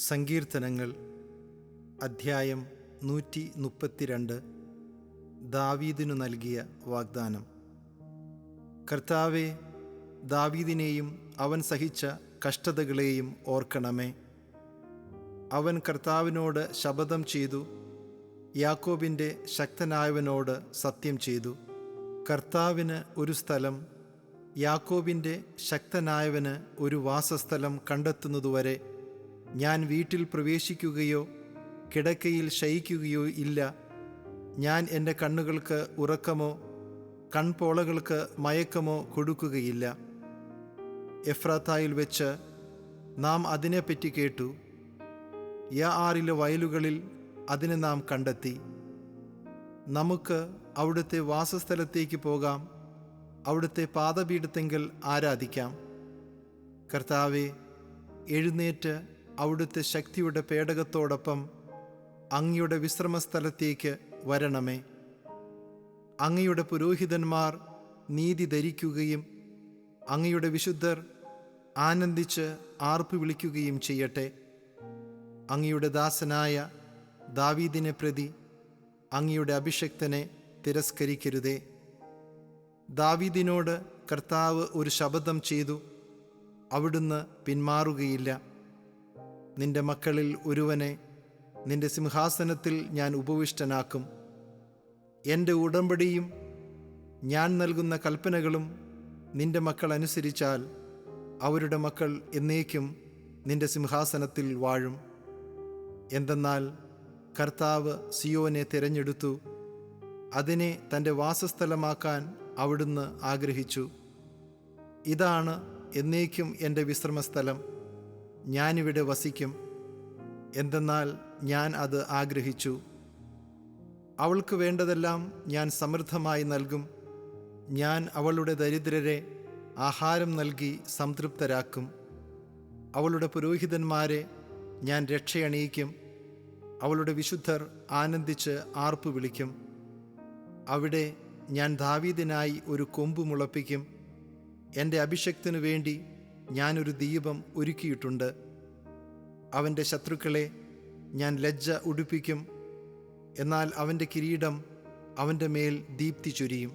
സങ്കീർത്തനങ്ങൾ അധ്യായം 132. ദാവീദിനു നൽകിയ വാഗ്ദാനം. കർത്താവേ, ദാവീദിനെയും അവൻ സഹിച്ച കഷ്ടതകളെയും ഓർക്കണമേ. അവൻ കർത്താവിനോട് ശപഥം ചെയ്തു, യാക്കോബിൻ്റെ ശക്തനായവനോട് സത്യം ചെയ്തു. കർത്താവിന് ഒരു സ്ഥലം, യാക്കോബിൻ്റെ ശക്തനായവന് ഒരു വാസസ്ഥലം കണ്ടെത്തുന്നതുവരെ ഞാൻ വീട്ടിൽ പ്രവേശിക്കുകയോ കിടക്കയിൽ ശയിക്കുകയോ ഇല്ല. ഞാൻ എൻ്റെ കണ്ണുകൾക്ക് ഉറക്കമോ കൺപോളകൾക്ക് മയക്കമോ കൊടുക്കുകയില്ല. എഫ്രാത്തായിൽ വെച്ച് നാം അതിനെപ്പറ്റി കേട്ടു. യാആറിലെ വയലുകളിൽ അതിനെ നാം കണ്ടെത്തി. നമുക്ക് അവിടുത്തെ വാസസ്ഥലത്തേക്ക് പോകാം, അവിടുത്തെ പാദപീഠത്തെങ്കിൽ ആരാധിക്കാം. കർത്താവേ, എഴുന്നേറ്റ് അവിടുത്തെ ശക്തിയുടെ പേടകത്തോടൊപ്പം അങ്ങയുടെ വിശ്രമസ്ഥലത്തേക്ക് വരണമേ. അങ്ങയുടെ പുരോഹിതന്മാർ നീതി ധരിക്കുകയും അങ്ങയുടെ വിശുദ്ധർ ആനന്ദിച്ച് ആർപ്പ് വിളിക്കുകയും ചെയ്യട്ടെ. അങ്ങയുടെ ദാസനായ ദാവീദിനെ പ്രതി അങ്ങയുടെ അഭിഷിക്തനെ തിരസ്കരിക്കരുതേ. ദാവീദിനോട് കർത്താവ് ഒരു ശപഥം ചെയ്തു, അവിടുന്ന് പിന്മാറുകയില്ല. നിന്റെ മക്കളിൽ ഒരുവനെ നിന്റെ സിംഹാസനത്തിൽ ഞാൻ ഉപവിഷ്ടനാക്കും. എൻ്റെ ഉടമ്പടിയും ഞാൻ നൽകുന്ന കൽപ്പനകളും നിന്റെ മക്കൾ അനുസരിച്ചാൽ അവരുടെ മക്കൾ എന്നേക്കും നിന്റെ സിംഹാസനത്തിൽ വാഴും. എന്തെന്നാൽ കർത്താവ് സിയോനെ തിരഞ്ഞെടുത്തു, അതിനെ തൻ്റെ വാസസ്ഥലമാക്കാൻ അവിടുന്ന് ആഗ്രഹിച്ചു. ഇതാണ് എന്നേക്കും എൻ്റെ വിശ്രമസ്ഥലം, ഞാനിവിടെ വസിക്കും. എന്തെന്നാൽ ഞാൻ അത് ആഗ്രഹിച്ചു. അവൾക്ക് വേണ്ടതെല്ലാം ഞാൻ സമൃദ്ധമായി നൽകും. ഞാൻ അവളുടെ ദരിദ്രരെ ആഹാരം നൽകി സംതൃപ്തരാക്കും. അവളുടെ പുരോഹിതന്മാരെ ഞാൻ രക്ഷയണിയിക്കും. അവളുടെ വിശുദ്ധർ ആനന്ദിച്ച് ആർപ്പ് വിളിക്കും. അവിടെ ഞാൻ ദാവീദിനായി ഒരു കൊമ്പ് മുളപ്പിക്കും. എൻ്റെ അഭിഷക്തനു വേണ്ടി ഞാനൊരു ദീപം ഒരുക്കിയിട്ടുണ്ട്. അവൻ്റെ ശത്രുക്കളെ ഞാൻ ലജ്ജ ഉടുപ്പിക്കും. എന്നാൽ അവൻ്റെ കിരീടം അവൻ്റെ മേൽ ദീപ്തി ചൊരിയും.